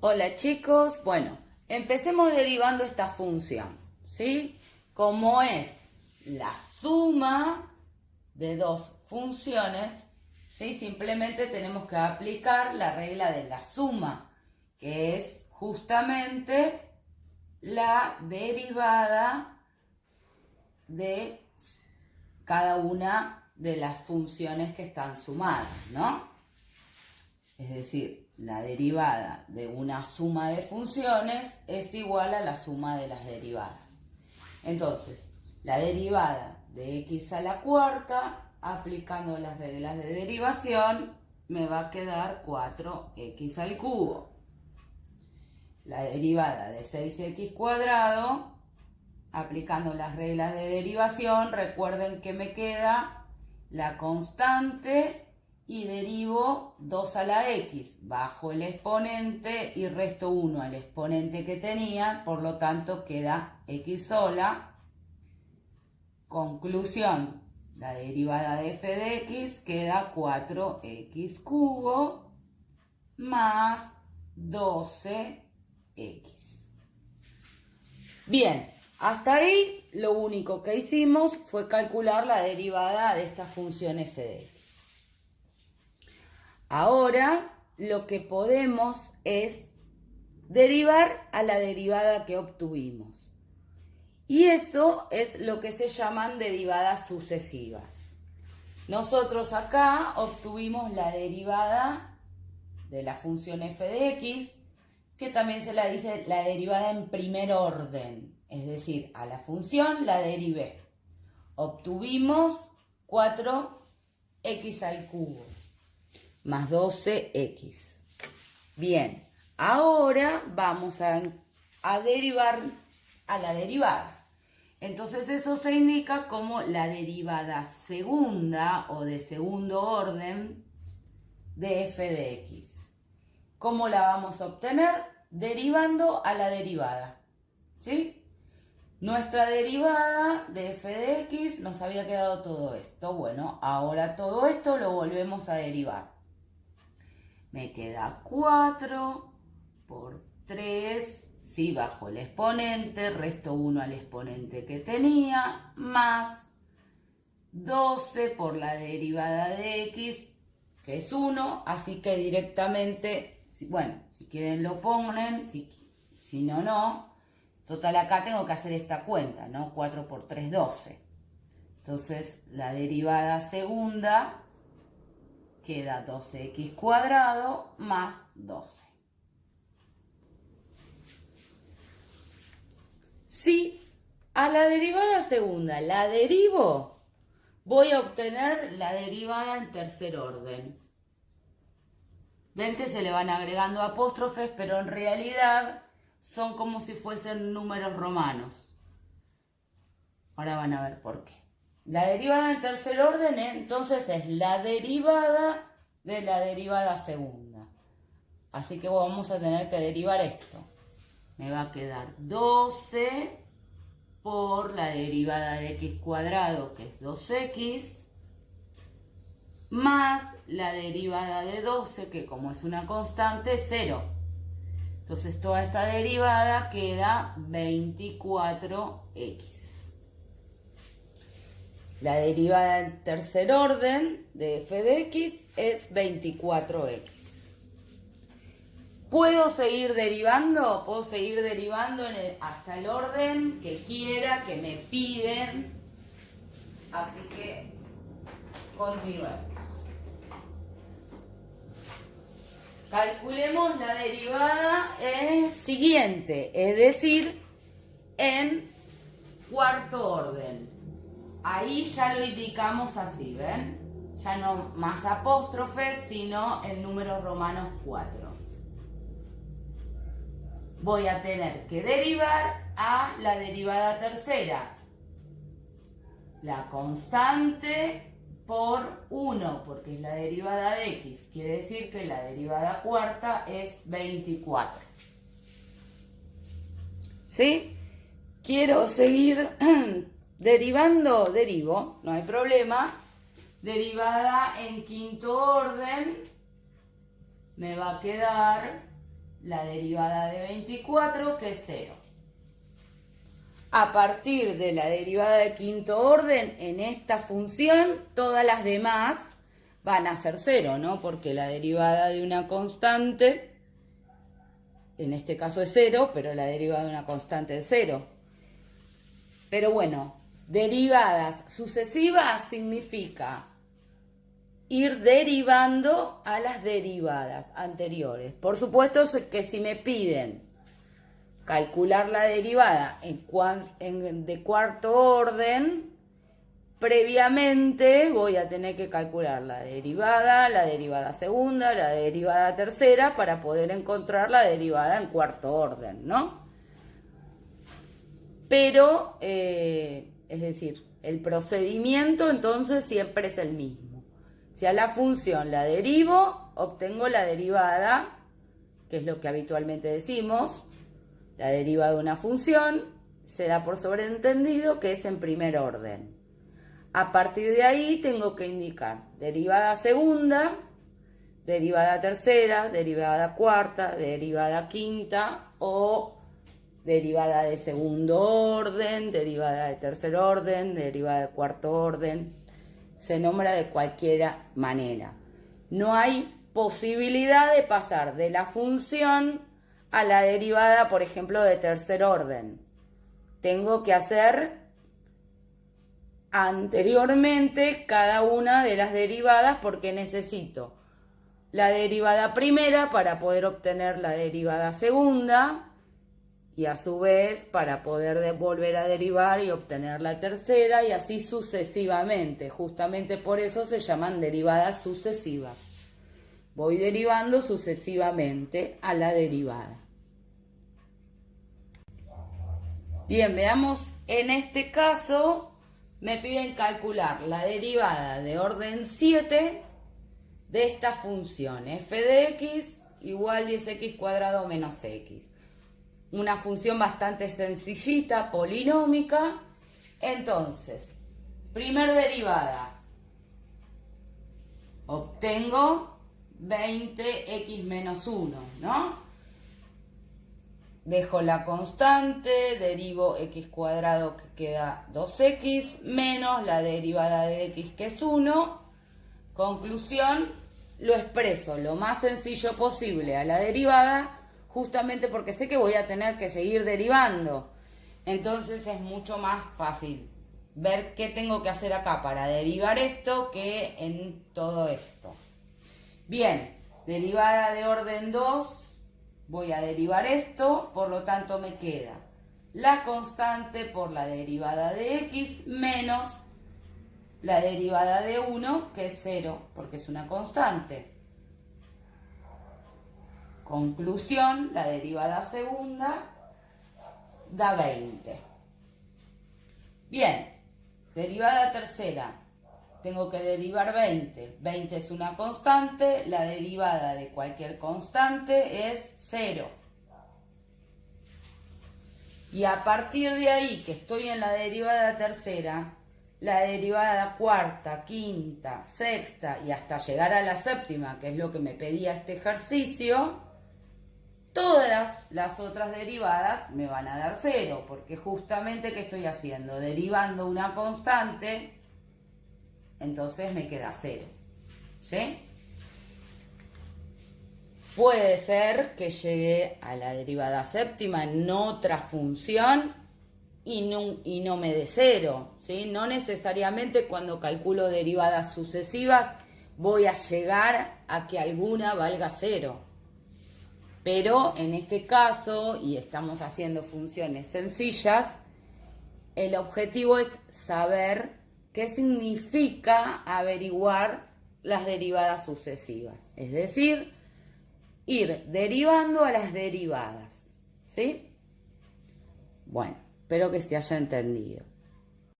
Hola chicos, bueno, empecemos derivando esta función, ¿sí? Como es la suma de dos funciones, ¿sí? Simplemente tenemos que aplicar la regla de la suma, que es justamente la derivada de cada una de las funciones que están sumadas, ¿no? Es decir, la derivada de una suma de funciones es igual a la suma de las derivadas. Entonces, la derivada de x a la cuarta, aplicando las reglas de derivación, me va a quedar 4x al cubo. La derivada de 6x cuadrado, aplicando las reglas de derivación, recuerden que me queda la constante y derivo 2 a la x, bajo el exponente y resto 1 al exponente que tenía, por lo tanto queda x sola. Conclusión, la derivada de f de x queda 4x cubo más 12x. Bien, hasta ahí lo único que hicimos fue calcular la derivada de esta función f de x. Ahora lo que podemos es derivar a la derivada que obtuvimos. Y eso es lo que se llaman derivadas sucesivas. Nosotros acá obtuvimos la derivada de la función f de x, que también se la dice la derivada en primer orden. Es decir, a la función la derivé. Obtuvimos 4x al cubo más 12x. Bien, ahora vamos a derivar a la derivada. Entonces eso se indica como la derivada segunda o de segundo orden de f de x. ¿Cómo la vamos a obtener? Derivando a la derivada, ¿sí? Nuestra derivada de f de x nos había quedado todo esto. Bueno, ahora todo esto lo volvemos a derivar. Me queda 4 por 3, sí, bajo el exponente, resto 1 al exponente que tenía, más 12 por la derivada de x, que es 1, así que directamente, bueno, si quieren lo ponen, si no, no. Total, acá tengo que hacer esta cuenta, ¿no? 4 por 3, 12. Entonces, la derivada segunda queda 12x cuadrado más 12. Si a la derivada segunda la derivo, voy a obtener la derivada en tercer orden. Ven que se le van agregando apóstrofes, pero en realidad son como si fuesen números romanos. Ahora van a ver por qué. La derivada en tercer orden entonces es la derivada de la derivada segunda. Así que vamos a tener que derivar esto. Me va a quedar 12 por la derivada de x cuadrado, que es 2x, más la derivada de 12, que como es una constante, es 0. Entonces toda esta derivada queda 24x. La derivada en tercer orden de f de x es 24x. ¿Puedo seguir derivando? Puedo seguir derivando hasta el orden que quiera, que me piden. Así que continuemos. Calculemos la derivada siguiente, es decir, en cuarto orden. Ahí ya lo indicamos así, ¿ven? Ya no más apóstrofes, sino en números romanos 4. Voy a tener que derivar a la derivada tercera. La constante por 1, porque es la derivada de x. Quiere decir que la derivada cuarta es 24. ¿Sí? Quiero seguir derivando, derivo, no hay problema. Derivada en quinto orden me va a quedar la derivada de 24, que es 0. A partir de la derivada de quinto orden, en esta función, todas las demás van a ser 0, ¿no? Porque la derivada de una constante, en este caso es 0, pero la derivada de una constante es 0. Pero bueno, derivadas sucesivas significa ir derivando a las derivadas anteriores. Por supuesto que si me piden calcular la derivada de cuarto orden, previamente voy a tener que calcular la derivada segunda, la derivada tercera, para poder encontrar la derivada en cuarto orden, ¿no? Pero, es decir, el procedimiento entonces siempre es el mismo. Si a la función la derivo, obtengo la derivada, que es lo que habitualmente decimos. La derivada de una función se da por sobreentendido que es en primer orden. A partir de ahí tengo que indicar derivada segunda, derivada tercera, derivada cuarta, derivada quinta o derivada de segundo orden, derivada de tercer orden, derivada de cuarto orden. Se nombra de cualquier manera. No hay posibilidad de pasar de la función a la derivada, por ejemplo, de tercer orden. Tengo que hacer anteriormente cada una de las derivadas porque necesito la derivada primera para poder obtener la derivada segunda y a su vez para poder volver a derivar y obtener la tercera y así sucesivamente. Justamente por eso se llaman derivadas sucesivas. Voy derivando sucesivamente a la derivada. Bien, veamos, en este caso me piden calcular la derivada de orden 7 de esta función f de x igual 10x cuadrado menos x. Una función bastante sencillita, polinómica. Entonces, primer derivada, obtengo 20x menos 1, ¿no? Dejo la constante, derivo x cuadrado que queda 2x, menos la derivada de x que es 1. Conclusión, lo expreso lo más sencillo posible a la derivada, justamente porque sé que voy a tener que seguir derivando. Entonces es mucho más fácil ver qué tengo que hacer acá para derivar esto que en todo esto. Bien, derivada de orden 2. Voy a derivar esto, por lo tanto me queda la constante por la derivada de x menos la derivada de 1, que es 0, porque es una constante. Conclusión, la derivada segunda da 20. Bien, derivada tercera. Tengo que derivar 20. 20 es una constante, la derivada de cualquier constante es 0. Y a partir de ahí, que estoy en la derivada tercera, la derivada cuarta, quinta, sexta y hasta llegar a la séptima, que es lo que me pedía este ejercicio, todas las otras derivadas me van a dar 0, porque justamente ¿qué estoy haciendo? Derivando una constante. Entonces me queda 0, ¿sí? Puede ser que llegue a la derivada séptima en otra función y no me dé 0, ¿sí? No necesariamente cuando calculo derivadas sucesivas voy a llegar a que alguna valga 0. Pero en este caso, y estamos haciendo funciones sencillas, el objetivo es saber ¿qué significa averiguar las derivadas sucesivas? Es decir, ir derivando a las derivadas, ¿sí? Bueno, espero que se haya entendido.